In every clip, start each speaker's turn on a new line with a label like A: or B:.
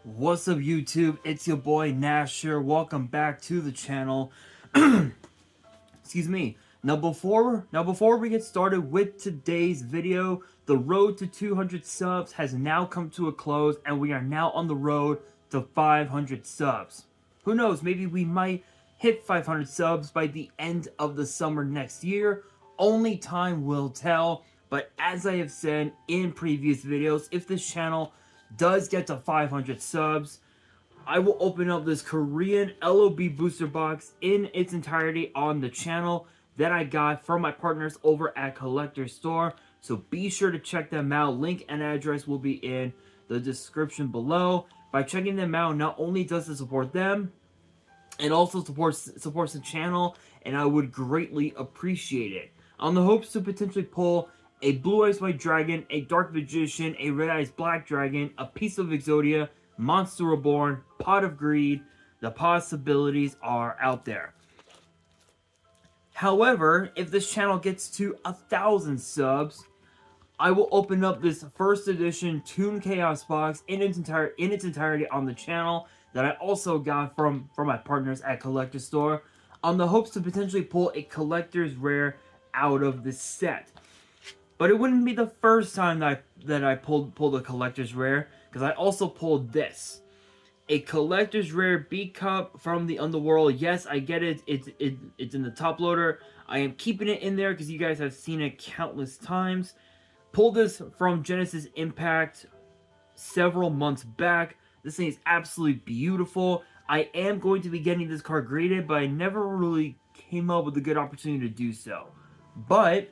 A: What's up, YouTube? It's your boy Nash here. Welcome back to the channel. Excuse me. Now before we get started with today's video, the road to 200 subs has now come to a close, and we are now on the road to 500 subs. Who knows? Maybe we might hit 500 subs by the end of the summer next year. Only time will tell. But as I have said in previous videos, if this channel does get to 500 subs, I will open up this Korean LOB booster box in its entirety on the channel that I got from my partners over at Collector Store. So be sure to check them out. Link and address will be in the description below. By checking them out, not only does it support them, it also supports the channel, and I would greatly appreciate it. On the hopes to potentially pull a Blue Eyes White Dragon, a Dark Magician, a Red Eyes Black Dragon, a Piece of Exodia, Monster Reborn, Pot of Greed. The possibilities are out there. However, if this channel gets to 1,000 subs, I will open up this first edition Toon Chaos box in its entirety on the channel that I also got from my partners at Collector Store, on the hopes to potentially pull a collector's rare out of this set. But it wouldn't be the first time that I pulled a collector's rare, because I also pulled this. A collector's rare B cup from the Underworld. Yes, I get it. It's in the top loader. I am keeping it in there because you guys have seen it countless times. Pulled this from Genesis Impact several months back. This thing is absolutely beautiful. I am going to be getting this card graded, but I never really came up with a good opportunity to do so. But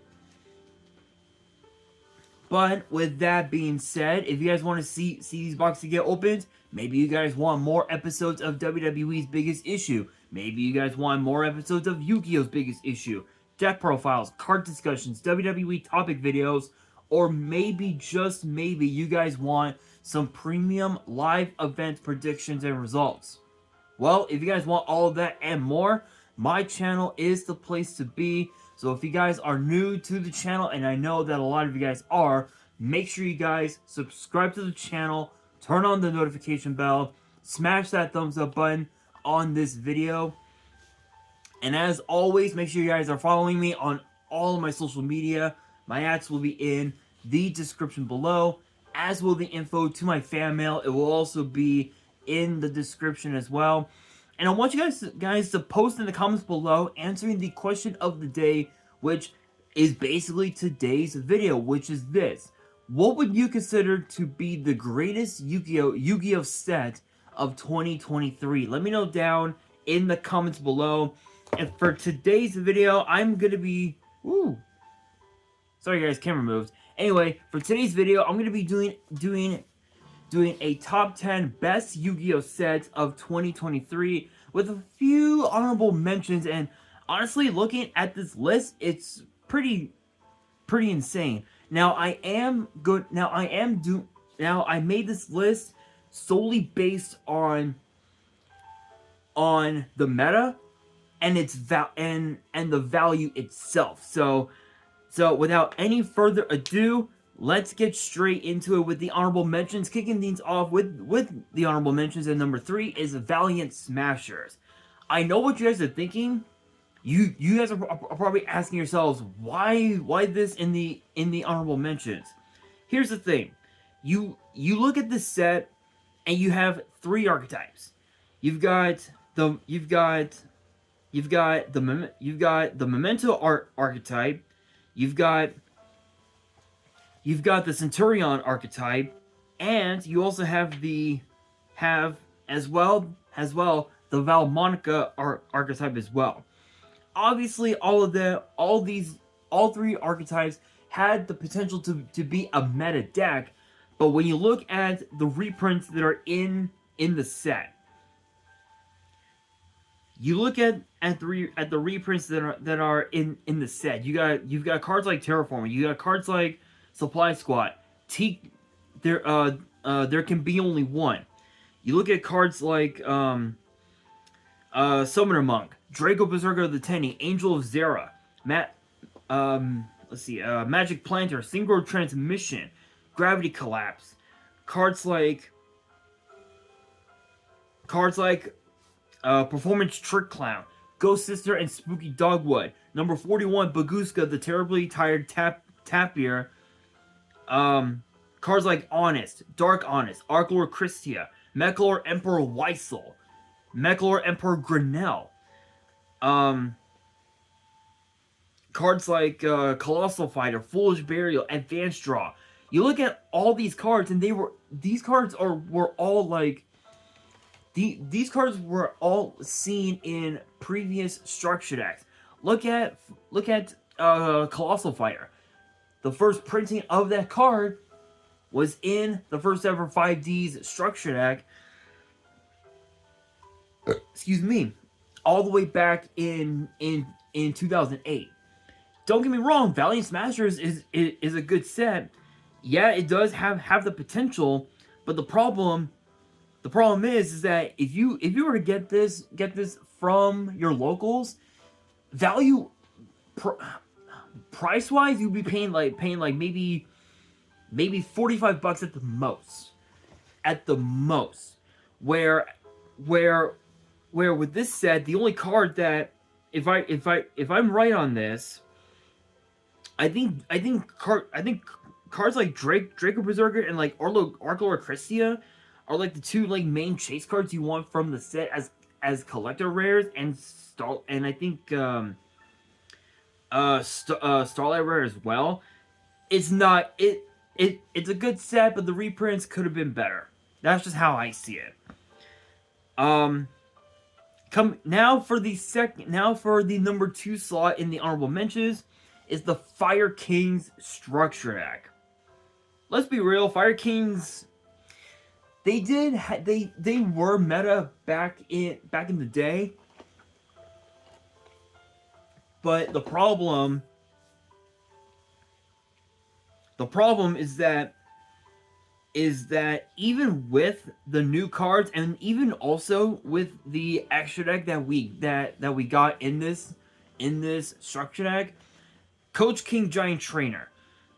A: with that being said, if you guys want to see these boxes get opened, maybe you guys want more episodes of WWE's Biggest Issue. Maybe you guys want more episodes of Yu-Gi-Oh's Biggest Issue. Deck profiles, card discussions, WWE topic videos, or maybe, just maybe, you guys want some premium live event predictions and results. Well, if you guys want all of that and more, my channel is the place to be. So if you guys are new to the channel, and I know that a lot of you guys are, make sure you guys subscribe to the channel, turn on the notification bell, smash that thumbs up button on this video. And as always, make sure you guys are following me on all of my social media. My ads will be in the description below, as will the info to my fan mail. It will also be in the description as well. And I want you guys to post in the comments below answering the question of the day, which is basically today's video, which is this. What would you consider to be the greatest Yu-Gi-Oh set of 2023? Let me know down in the comments below. And for today's video, I'm going to be... Sorry guys, camera moved. Anyway, for today's video, I'm going to be doing a top 10 best Yu-Gi-Oh sets of 2023 with a few honorable mentions. And honestly, looking at this list, it's pretty insane. Now I made this list solely based on the meta and the value itself. So without any further ado, let's get straight into it with the honorable mentions. Kicking things off with the honorable mentions, and number 3 is Valiant Smashers. I know what you guys are thinking. You guys are probably asking yourselves, why this in the honorable mentions? Here's the thing. You look at this set and you have 3 archetypes. You've got the Memento archetype. You've got the Centurion archetype, and you also have as well the Valmonica archetype as well. Obviously, all 3 archetypes had the potential to be a meta deck, but when you look at the reprints that are in the set, you look at the reprints that are in the set. You've got cards like Terraformer. You got cards like Supply Squad. There can be only one. You look at cards like Summoner Monk, Draco Berserker of the Tenny, Angel of Zera, Magic Planter, Synchro Transmission, Gravity Collapse. Cards like Cards like Performance Trick Clown, Ghost Sister, and Spooky Dogwood. Number 41, Baguska, the Terribly Tired Tapir. Cards like Honest, Dark Honest, Arklor Christia, Mechalor Emperor Weissel, Mechalor Emperor Grinnell. Cards like Colossal Fighter, Foolish Burial, Advanced Draw. You look at all these cards, and these cards were all like these cards were all seen in previous structure decks. Look at Colossal Fighter. The first printing of that card was in the first ever 5D's structure deck. Excuse me, all the way back in 2008. Don't get me wrong, Valiant Smashers is a good set. Yeah, it does have the potential, but the problem is that if you were to get this from your locals, value price wise, you'd be paying like maybe $45 at the most. At the most. Where with this set, the only card that if I'm right on this, I think cards like Draco Berserker and like Arklor Christia are like the two like main chase cards you want from the set as collector rares, and I think Starlight Rare as well. It's not it's a good set, but the reprints could have been better. That's just how I see it. Now for the number 2 slot in the honorable mentions is the Fire Kings structure deck. Let's be real, Fire Kings, they were meta back in the day, but the problem is that even with the new cards, and even also with the extra deck that we got in this structure deck, Coach King Giant Trainer,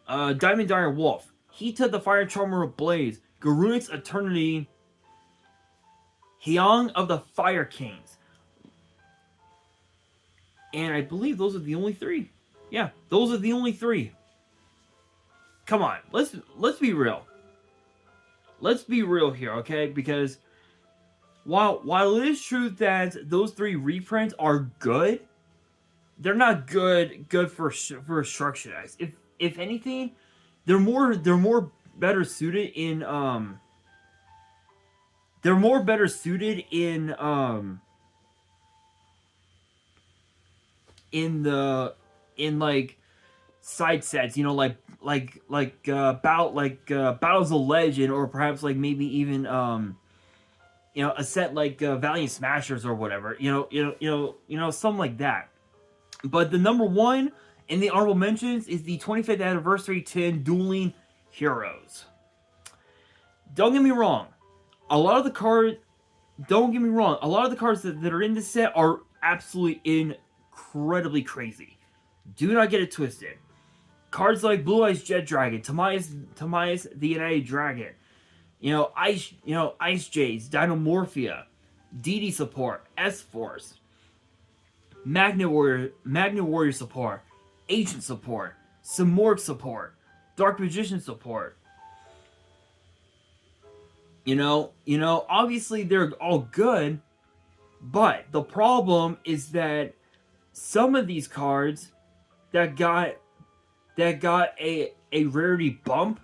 A: Diamond Dire Wolf, Hita the Fire Charmer Ablaze, Garunix Eternity, Hyang of the Fire Kings, and I believe those are the only 3. Yeah, those are the only 3. Come on, let's be real. Let's be real here, okay? Because while it is true that those 3 reprints are good, they're not good for structure decks. If anything, they're more better suited in like side sets, you know, Battles of Legend, or perhaps like maybe even a set like Valiant Smashers or whatever, something like that. But the number 1 in the honorable mentions is the 25th anniversary tin Dueling Heroes. Don't get me wrong, a lot of the cards that are in this set are absolutely incredibly crazy. Do not get it twisted. Cards like Blue Eyes Jet Dragon, Tamias the United Dragon, Ice Jays, Dynamorphia, DD support, S-Force, Magna Warrior support, Agent support, Simorg support, Dark Magician support. Obviously they're all good, but the problem is that some of these cards that got a rarity bump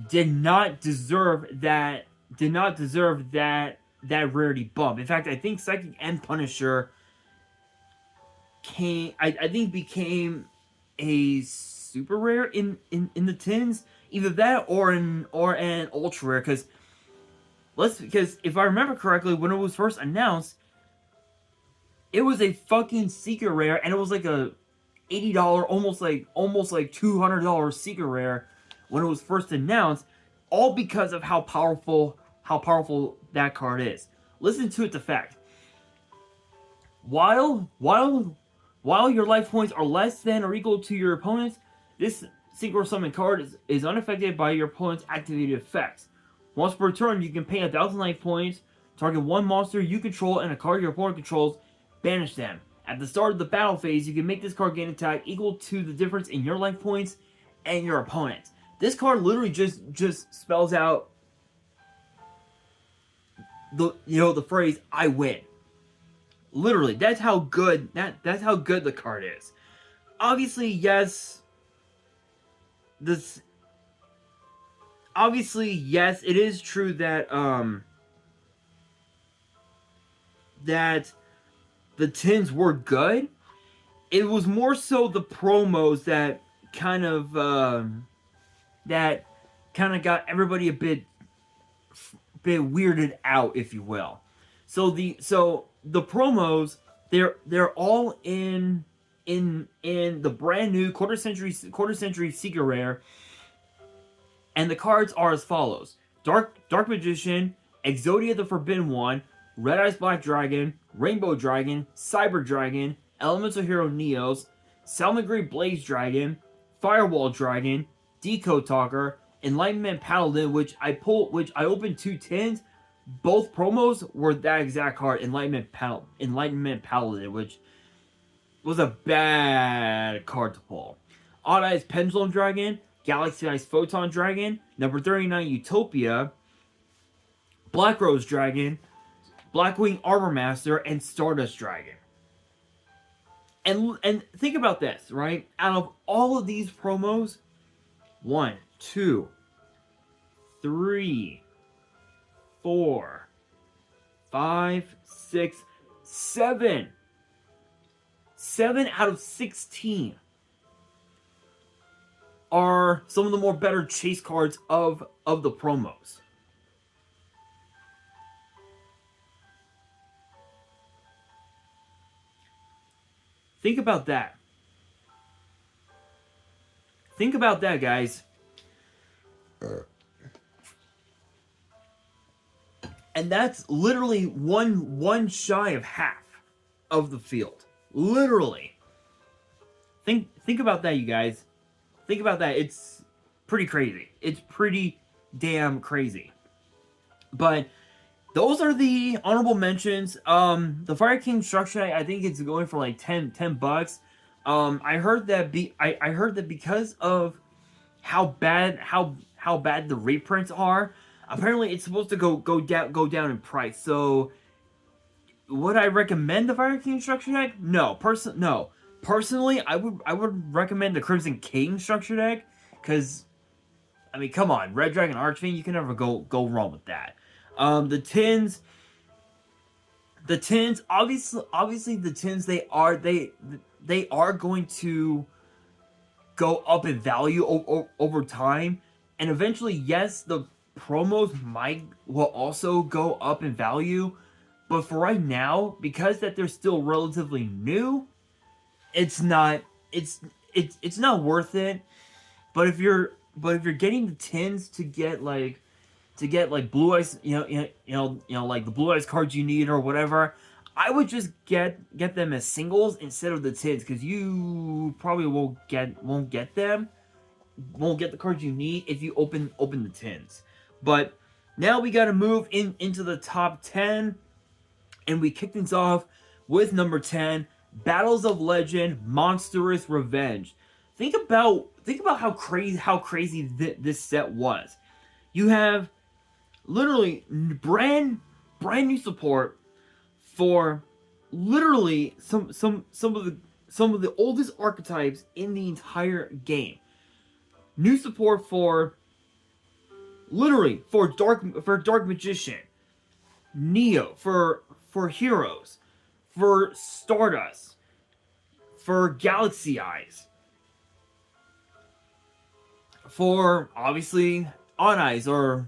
A: did not deserve that rarity bump. In fact, I think Psychic and Punisher became a super rare in the tins. Either that or an ultra rare, because if I remember correctly, when it was first announced, it was a fucking secret rare, and it was like a $80, almost like $200 secret rare when it was first announced, all because of how powerful that card is. Listen to its effect. While your life points are less than or equal to your opponent's, this synchro summon card is unaffected by your opponent's activated effects. Once per turn, you can pay 1,000 life points, target one monster you control and a card your opponent controls, banish them. At the start of the battle phase, you can make this card gain attack equal to the difference in your life points and your opponent's. This card literally just spells out the phrase "I win." Literally, that's how good that's how good the card is. Obviously, yes. Yes, it is true that that the tins were good. It was more so the promos that kind of got everybody a bit weirded out, if you will. So the promos, they're all in the brand new quarter century Secret Rare, and the cards are as follows: Dark Magician, Exodia the Forbidden One, Red Eyes Black Dragon, Rainbow Dragon, Cyber Dragon, Elemental Hero Neos, Salamangreat Blaze Dragon, Firewall Dragon, Decode Talker, Enlightenment Paladin, which I opened 2 tins. Both promos were that exact card, Enlightenment Paladin, which was a bad card to pull. Odd Eyes Pendulum Dragon, Galaxy Eyes Photon Dragon, number 39 Utopia, Black Rose Dragon, Blackwing Armor Master, and Stardust Dragon. And think about this, right? Out of all of these promos, 1, 2, 3, 4, 5, 6, 7. 7 out of 16 are some of the more better chase cards of the promos. Think about that. Think about that, guys. And that's literally one shy of half of the field. Literally. Think about that, you guys. Think about that. It's pretty crazy. It's pretty damn crazy. But those are the honorable mentions. The Fire King structure, I think it's going for like $10. I heard that because of how bad the reprints are, apparently it's supposed to go down in price. So would I recommend the Fire King structure deck? No. Personally, I would recommend the Crimson King structure deck, because I mean, come on, Red Dragon Archfiend, you can never go wrong with that. The tins, obviously the tins, they are going to go up in value over time, and eventually, yes, the promos will also go up in value, but for right now, because that they're still relatively new, it's not worth it. But if you're getting the tins to get like Blue Eyes, like the Blue Eyes cards you need or whatever, I would just get them as singles instead of the tins, because you probably won't get the cards you need if you open the tins. But now we got to move into the top 10, and we kick things off with number 10, Battles of Legend: Monstrous Revenge. Think about how crazy this set was. You have literally brand new support for literally some of the oldest archetypes in the entire game. New support for Dark Magician, Neo, for Heroes, for Stardust, for Galaxy Eyes, for obviously Odd Eyes or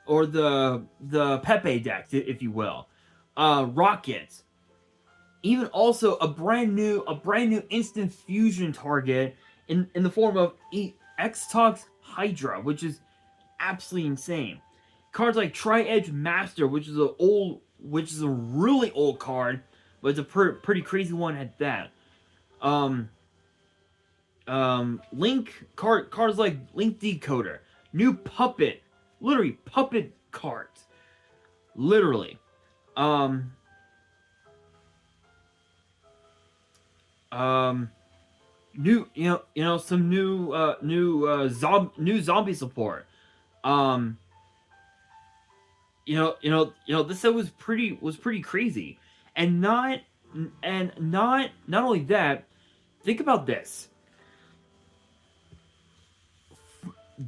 A: the Pepe deck, if you will, Rocket, even also a brand new instant fusion target in the form of X-Tox Hydra, which is absolutely insane. Cards like Tri-Edge Master, which is a really old card, but it's a pretty crazy one at that. Link cards like Link Decoder, new puppet, literally puppet cards, literally. Um, New, some new zombie support. Um, this set was pretty crazy, and not only that. Think about this.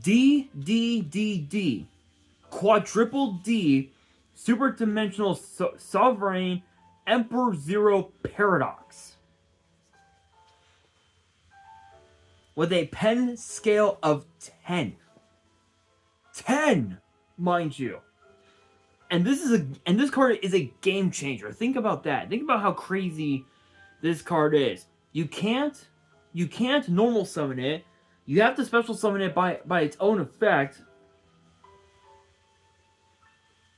A: D, quadruple D, super dimensional sovereign Emperor Zero Paradox with a pen scale of 10. 10, mind you. And this card is a game changer. Think about that. Think about how crazy this card is. You can't normal summon it. You have to special summon it by its own effect,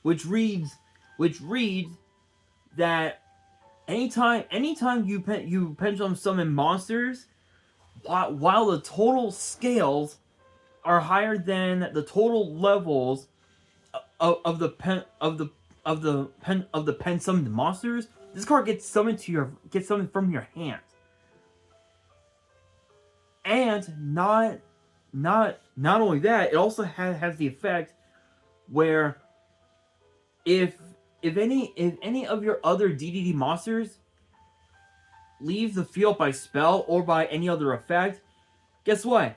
A: which reads that anytime you pendulum summon monsters, while the total scales are higher than the total levels of the pen summoned monsters, this card gets summoned from your hand. And not only that, it also has the effect where if any of your other DDD monsters leave the field by spell or by any other effect, guess what?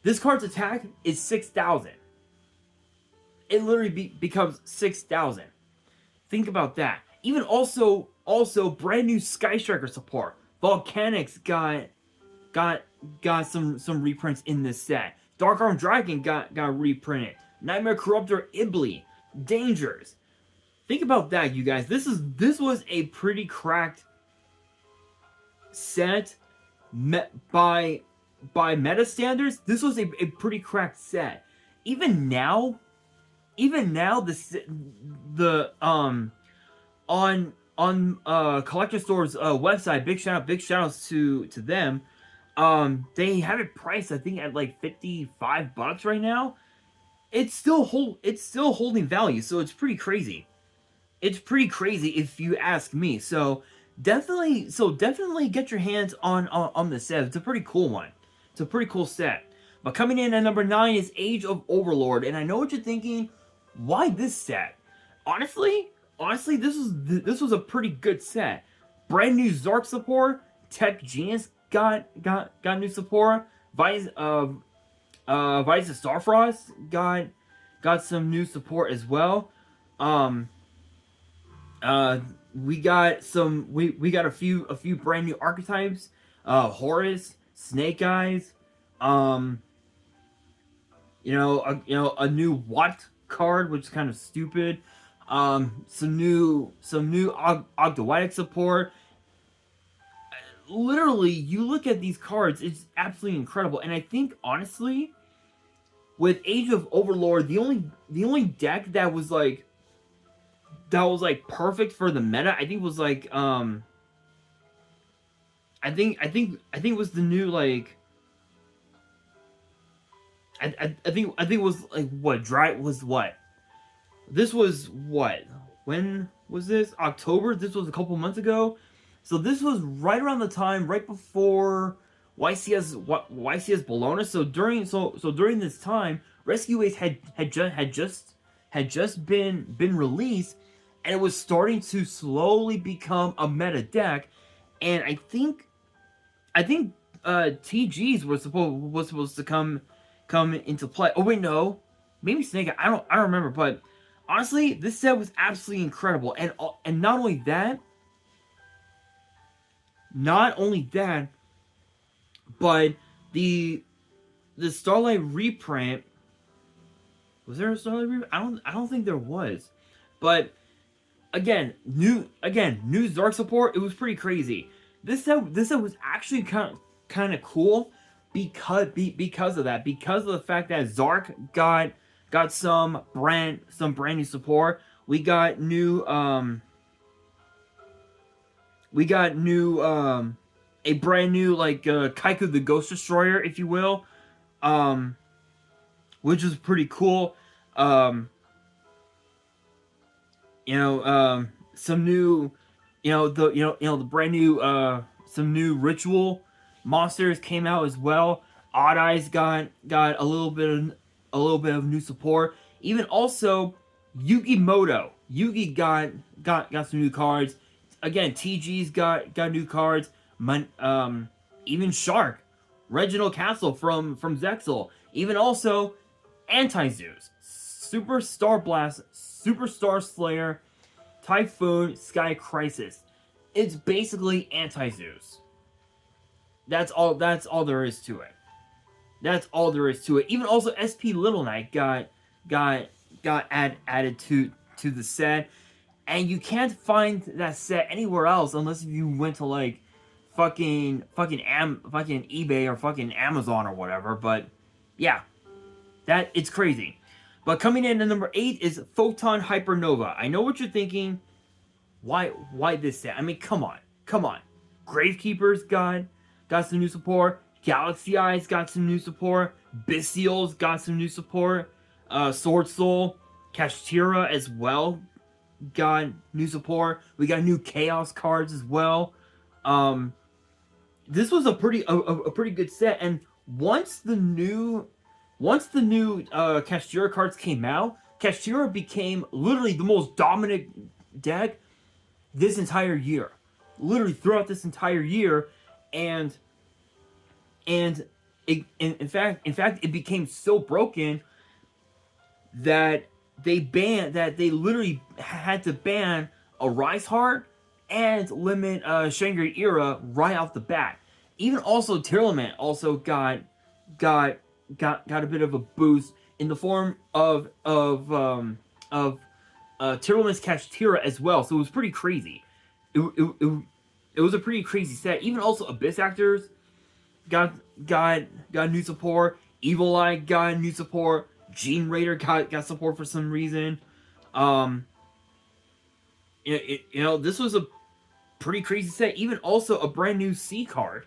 A: This card's attack is 6,000. It literally becomes 6,000. Think about that. Even also brand new Sky Striker support. Volcanics got some reprints in this set. Dark Arm Dragon got reprinted. Nightmare Corruptor Ibli. Dangers. Think about that, you guys. This was a pretty cracked set by meta standards. This was a pretty cracked set. Even now the on Collector Store's website, big shout outs to them. They have it priced, I think, at like $55 right now. It's still holding value, so it's pretty crazy. It's pretty crazy if you ask me. So definitely get your hands on the set. It's a pretty cool one. It's a pretty cool set. But coming in at number 9 is Age of Overlord, and I know what you're thinking. Why this set? Honestly, this was a pretty good set. Brand new Zark support. Tech Genius got new support. Vice of Starfrost got some new support as well. We got a few brand new archetypes. Horus, Snake Eyes. A new Watt card, which is kind of stupid. Some new Ogdoadic support. Literally, you look at these cards, it's absolutely incredible. And I think, honestly, with Age of Overlord, the only deck that was perfect for the meta, I think was like I think it was the new like I think it was like what dry was what this was what when was this October? This was a couple months ago. So this was right around the time, right before YCS Bologna. So during this time, Rescue Waves had just been released, and it was starting to slowly become a meta deck. And I think TGs was supposed to come into play. Oh wait, no, maybe Snake. I don't remember, but honestly, this set was absolutely incredible. And not only that, but the Starlight reprint. Was there a Starlight reprint? I don't think there was. But again, new Zark support. It was pretty crazy. This set was actually kind of cool because of that. Because of the fact that Zark got some brand new support. We got new a brand new like Kaiku the Ghost Destroyer, if you will, um, which was pretty cool. Um, some new, the brand new, some new ritual monsters came out as well. Odd Eyes got a little bit of new support. Even also, Yugi got some new cards. Again, TG's got new cards. Even Shark, Reginald Castle from Zexal. Even also, Anti-Zeus, Superstar Blast, Superstar Slayer, Typhoon, Sky Crisis. It's basically Anti-Zeus. That's all there is to it. That's all there is to it. Even also SP Little Knight got added to the set, and you can't find that set anywhere else unless if you went to like fucking eBay or fucking Amazon or whatever. But yeah, it's crazy. But coming in at number 8 is Photon Hypernova. I know what you're thinking. Why this set? I mean, come on. Gravekeeper's got some new support. Galaxy Eyes got some new support. Bystial's got some new support. Sword Soul, Kashtira as well got new support. We got new Chaos cards as well. This was a pretty good set, and once the new Kashtira cards came out, Kashtira became literally the most dominant deck this entire year. Literally throughout this entire year, and in fact it became so broken that they literally had to ban a Rise Heart and limit Shangri Era right off the bat. Even also Tearlament also got a bit of a boost in the form of Tearlament's Kashtira as well. So it was pretty crazy. It was a pretty crazy set. Even also Abyss Actors got new support. Evil Eye got new support. Gene Raider got support for some reason. This was a pretty crazy set. Even also a brand new C card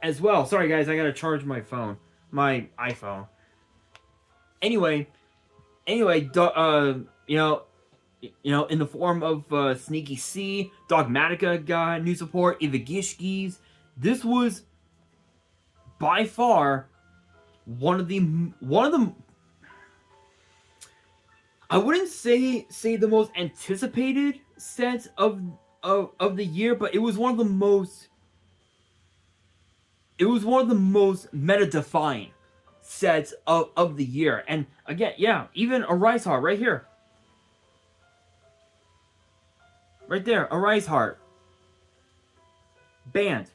A: as well. Sorry guys, I gotta charge my phone, my iPhone. Anyway, in the form of Sneaky C, Dogmatica got new support. Ivagishkis. This was by far one of the I wouldn't say the most anticipated sets of the year, but it was one of the most meta defying sets of the year. And again, yeah, even a Rise Heart right here. Right there, a Rise Heart. Banned.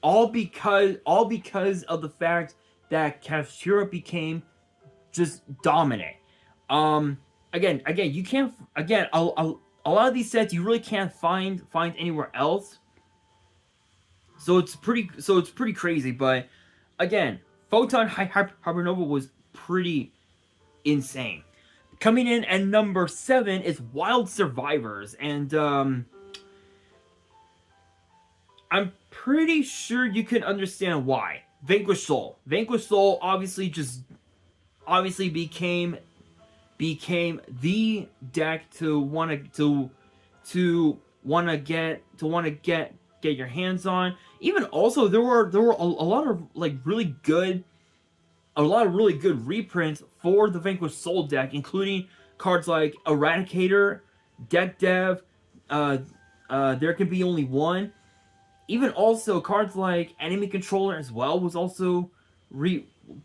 A: All because of the fact that Kashtira became just dominant. Again, you can't. Again, a lot of these sets you really can't find anywhere else. So it's pretty crazy. But again, Photon Hypernova was pretty insane. Coming in at number 7 is Wild Survivors, and I'm pretty sure you can understand why. Vanquish Soul obviously became the deck to want to get your hands on. Even also there were a lot of really good reprints for the Vanquish Soul deck, including cards like Eradicator, Deck Dev, There Can Be Only One. Even also cards like Enemy Controller as well was also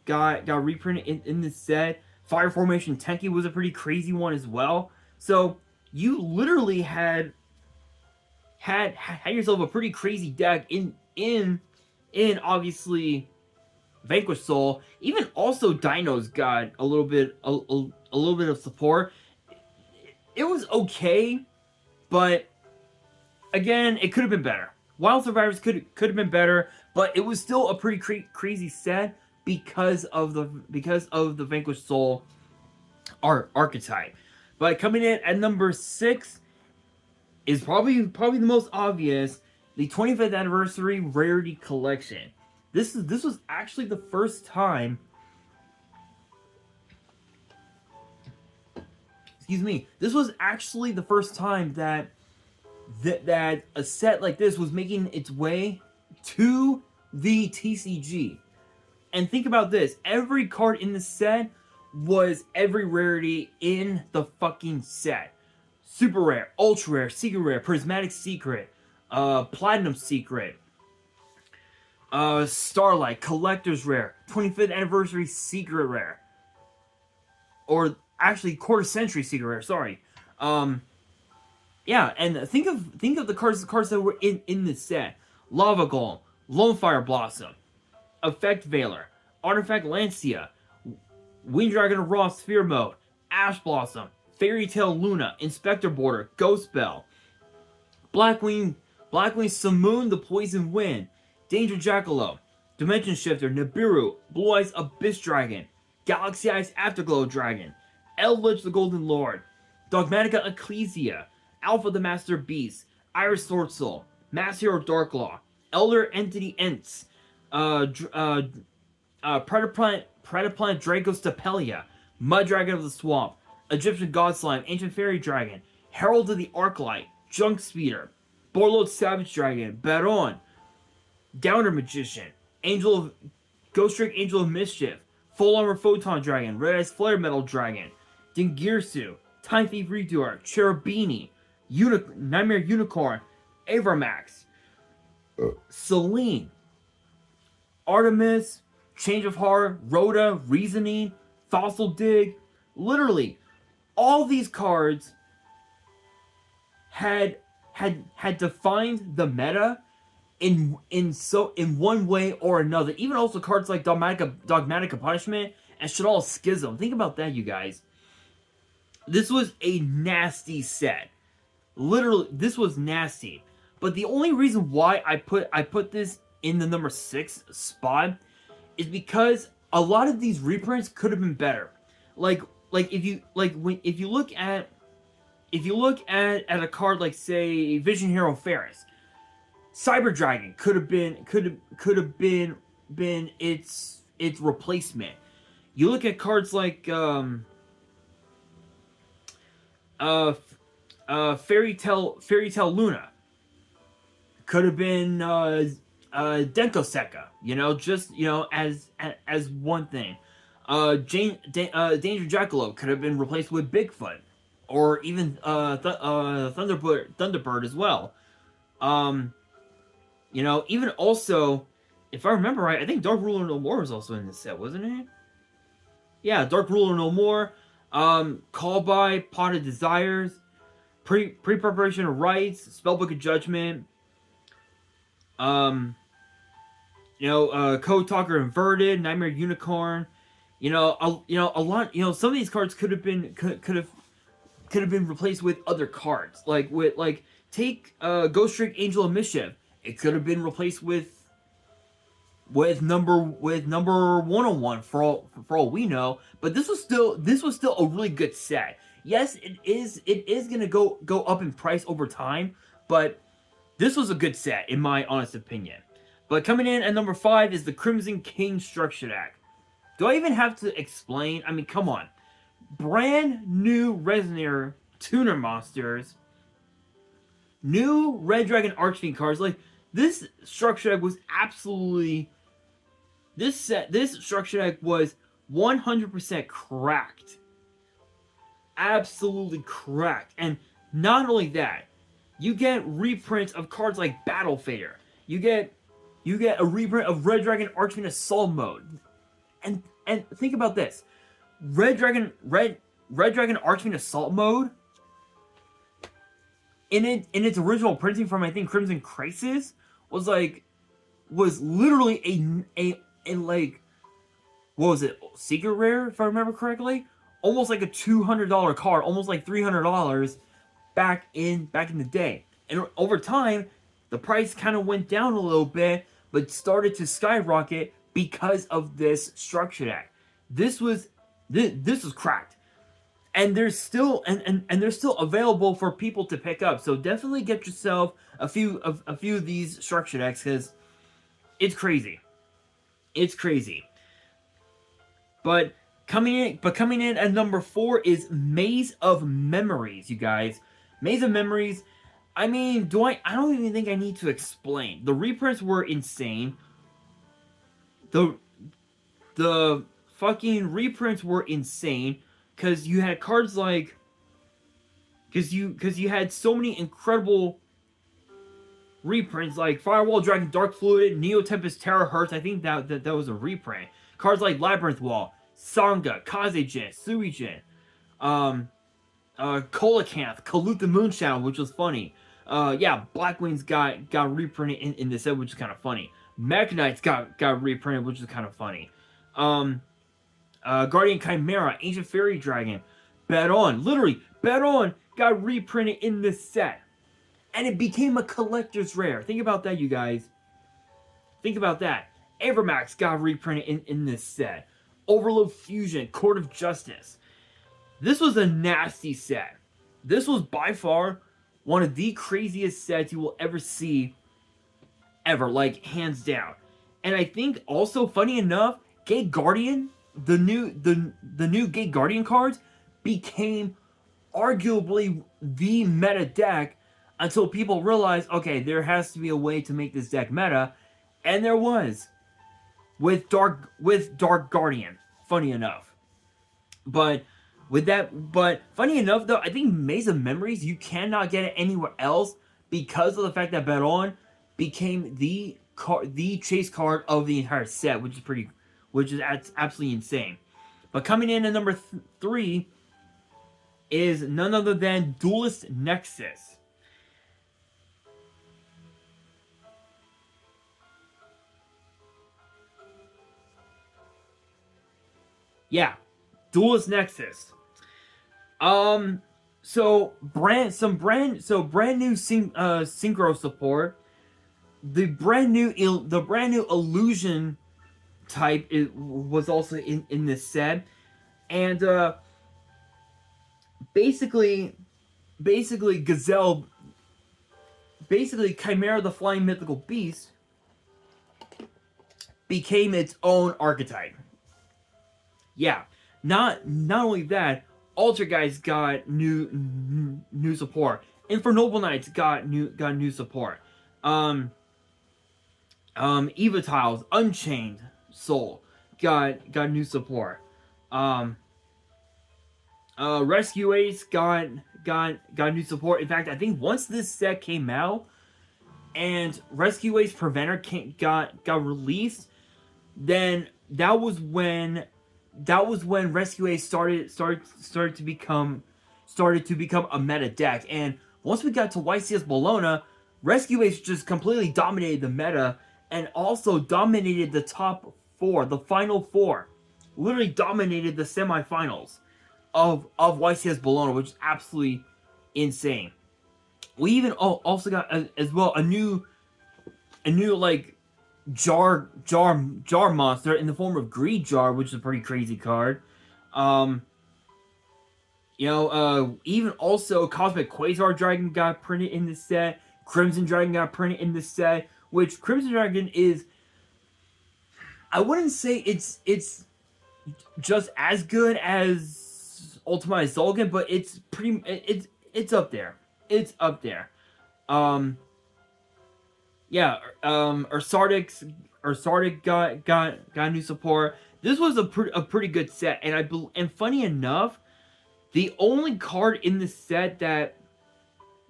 A: got reprinted in this set. Fire Formation Tenki was a pretty crazy one as well. So you literally had yourself a pretty crazy deck in obviously Vanquish Soul. Even also Dinos got a little bit of support. It was okay, but again, it could have been better. Wild Survivors could have been better, but it was still a pretty crazy set because of the Vanquish Soul archetype. But coming in at number 6 is probably the most obvious, the 25th anniversary rarity collection. This was actually the first time. Excuse me. This was actually the first time that a set like this was making its way to the TCG. And think about this: every card in the set was every rarity in the fucking set. Super rare, ultra rare, secret rare, prismatic secret, platinum secret, starlight, collector's rare, 25th anniversary secret rare, or actually quarter century secret rare. Sorry. Yeah, and think of the cards that were in this set: Lava Golem, Lone Fire Blossom, Effect Veiler, Artifact Lancia, Wind Dragon of Raw Sphere Mode, Ash Blossom, Fairy Tale Luna, Inspector Border, Ghost Bell, Blackwing Simoon, the Poison Wind, Danger Jackalope, Dimension Shifter, Nibiru, Blue Eyes Abyss Dragon, Galaxy Eyes Afterglow Dragon, Eldritch the Golden Lord, Dogmatica Ecclesia, Alpha the Master Beast, Iris Sword Soul, Mass Hero Darklaw, Elder Entity Ents, Predaplanet Draco Stapelia, Mud Dragon of the Swamp, Egyptian God Slime, Ancient Fairy Dragon, Herald of the Arclight, Junk Speeder, Borlord Savage Dragon, Baron, Downer Magician, Ghost Drake Angel of Mischief, Full Armor Photon Dragon, Red Eyes Flare Metal Dragon, Dingirsu, Time Thief Redoer, Cherubini, Nightmare Unicorn, Avramax, Celine, Artemis, Change of Heart, Rhoda, Reasoning, Fossil Dig. Literally, all these cards had defined the meta in one way or another. Even also cards like Dogmatica Punishment and Shaddoll Schism. Think about that, you guys. This was a nasty set. Literally, this was nasty. But the only reason why I put this in the number 6 spot is because a lot of these reprints could have been better. If you look at a card like, say, Vision Hero Ferris, Cyber Dragon could have been its replacement. You look at cards like Fairy Tale Luna, could have been Denko Seka, as one thing. Danger Jackalope could have been replaced with Bigfoot, or even Thunderbird as well. Even also, if I remember right, I think Dark Ruler No More was also in this set, wasn't it? Yeah, Dark Ruler No More, Call By, Pot of Desires, Pre-Preparation of Rites, Spellbook of Judgment, Code Talker Inverted, Nightmare Unicorn. A lot. Some of these cards could have been replaced with other cards. Take Ghost Drake Angel of Mischief. It could have been replaced with number 101 for all we know. But this was still a really good set. Yes, it is gonna go up in price over time, but this was a good set in my honest opinion. But coming in at number 5 is the Crimson King Structure Deck. Do I even have to explain? I mean, come on. Brand new Resonator Tuner Monsters. New Red Dragon Archfiend cards. This structure deck was absolutely... This structure deck was 100% cracked. Absolutely cracked. And not only that, you get reprints of cards like Battle Fader. You get a reprint of Red Dragon Archfiend Assault Mode. And think about this. Red Dragon Archfiend Assault Mode, in its original printing from, I think, Crimson Crisis, was literally a what was it, secret rare, if I remember correctly? Almost like a $200 card, almost like $300 back in the day. And over time, the price kind of went down a little bit, but started to skyrocket because of this structure deck. This was cracked. and and they're still available for people to pick up. So definitely get yourself a few of these structure decks, because it's crazy. It's crazy. But coming in at number 4 is Maze of Memories, you guys. Maze of Memories. I mean, I don't even think I need to explain. The reprints were insane. The the fucking reprints were insane, because you had cards like, because you had so many incredible reprints like Firewall Dragon, Dark Fluid, Neo Tempest, Terahertz. I think that was a reprint. Cards like Labyrinth Wall, Sangha, Kazejin, Suijin, Colacanth, Kalut the Moonshadow, which was funny. Yeah, Blackwings got reprinted in this set, which is kind of funny. Mechanites got reprinted, which is kind of funny. Guardian Chimera, Ancient Fairy Dragon, Bet On, literally Bet On got reprinted in this set, and it became a collector's rare. Think about that, you guys. Think about that. Avermax got reprinted in this set. Overload Fusion, Court of Justice. This was a nasty set. This was by far one of the craziest sets you will ever see, ever, like hands down. And I think also, funny enough, Gate Guardian, the new Gate Guardian cards became arguably the meta deck, until people realized, okay, there has to be a way to make this deck meta, and there was with Dark Guardian. Funny enough, but funny enough though, I think Maze of Memories, you cannot get it anywhere else, because of the fact that Bet On became the chase card of the entire set, which is absolutely insane. But coming in at number 3 is none other than Duelist Nexus. Yeah, Duelist Nexus. So brand new synchro support. The brand new illusion type was also in this set, and basically Gazelle, basically Chimera the Flying Mythical Beast became its own archetype. Yeah, not only that, Alter Guys got new support. Infernoble Knights got new support. Eva Tiles, Unchained Soul got new support. Rescue Ace got new support. In fact, I think once this set came out and Rescue Ace Preventer got released, then that was when Rescue Ace started to become a meta deck. And once we got to YCS Bologna, Rescue Ace just completely dominated the meta, and also dominated the top 4, the final 4. Literally dominated the semifinals of YCS Bologna, which is absolutely insane. We even also got as well a new like jar monster in the form of Greed Jar, which is a pretty crazy card. Even also Cosmic Quasar Dragon got printed in this set. Crimson Dragon got printed in this set, which Crimson Dragon is, I wouldn't say it's just as good as Ultimate Zolgan, but it's up there. It's up there. Ursardic got new support. This was a pretty good set, and funny enough, the only card in the set that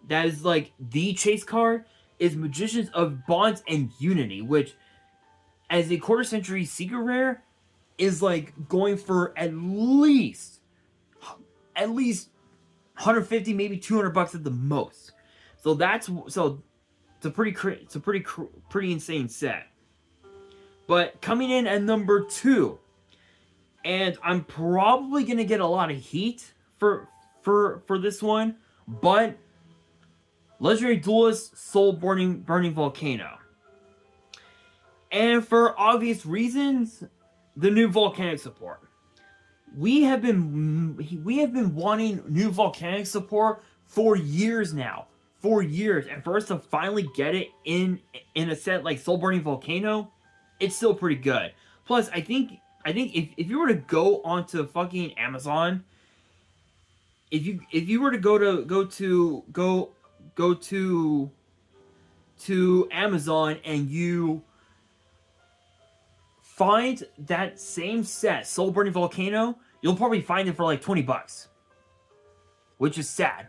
A: is like the chase card is Magicians of Bonds and Unity, which, as a quarter century secret rare, is like going for at least 150, maybe $200 at the most. So it's a pretty insane set. But coming in at number 2, and I'm probably gonna get a lot of heat for this one, but Legendary Duelist Soul Burning Volcano. And for obvious reasons, the new volcanic support. we have been wanting new volcanic support for years now. For years. And for us to finally get it in a set like Soul Burning Volcano, it's still pretty good. Plus, I think if you were to go onto fucking Amazon, if you were to go to Amazon and you find that same set, Soul Burning Volcano, you'll probably find it for like $20, which is sad.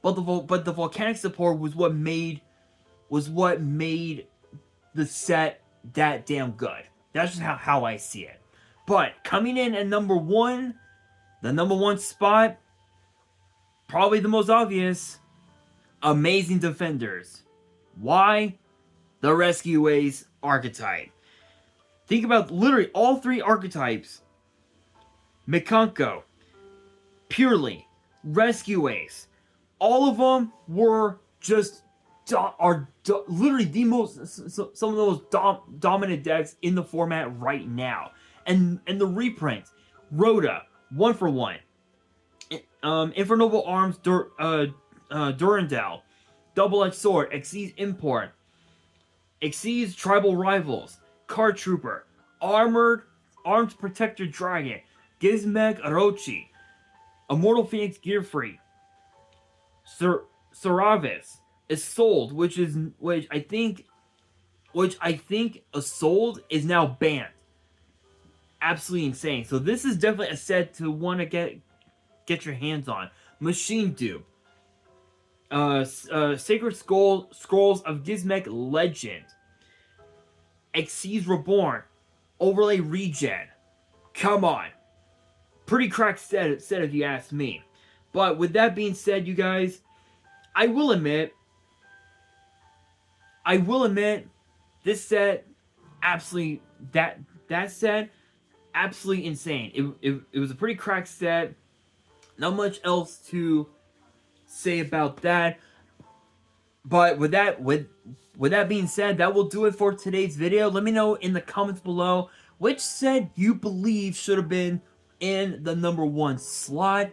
A: But the volcanic support was what made the set that damn good. That's just how I see it. But coming in at number one, the number one spot, probably the most obvious, Amazing Defenders. Why? The Rescue Ace archetype. Think about literally all three archetypes. Mikanko, Purely, Rescue Ace. All of them were just literally the most, some of the most dominant decks in the format right now. And the reprint, Rhoda, 1-for-1. Infernoble Arms, Durandal, Double-Edged Sword, Xyz Import, Xyz Tribal Rivals, Card Trooper, Armed Protector Dragon, Gizmek Orochi, Immortal Phoenix Gearfree, Saravis, Isolde, which I think Isolde is now banned. Absolutely insane. So this is definitely a set to want to get your hands on. Machine Dupe, Sacred Scrolls of Gizmek Legend, Xyz Reborn, Overlay Regen. Come on. Pretty cracked set if you ask me. But with that being said, you guys, I will admit, this set, absolutely, that set, absolutely insane. It was a pretty cracked set. Not much else to say about that. But with that being said, that will do it for today's video. Let me know in the comments below which set you believe should have been in the number one slot.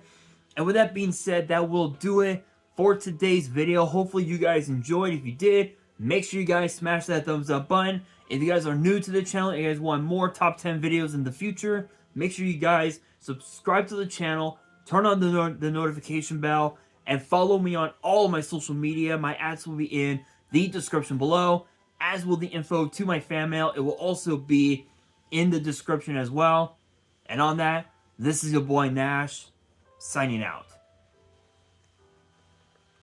A: And with that being said, that will do it for today's video. Hopefully you guys enjoyed. If you did, make sure you guys smash that thumbs up button. If you guys are new to the channel and you guys want more top 10 videos in the future, make sure you guys subscribe to the channel, turn on the notification bell, and follow me on all of my social media. My ads will be in the description below, as will the info to my fan mail. It will also be in the description as well. And on that, this is your boy Nash, signing out.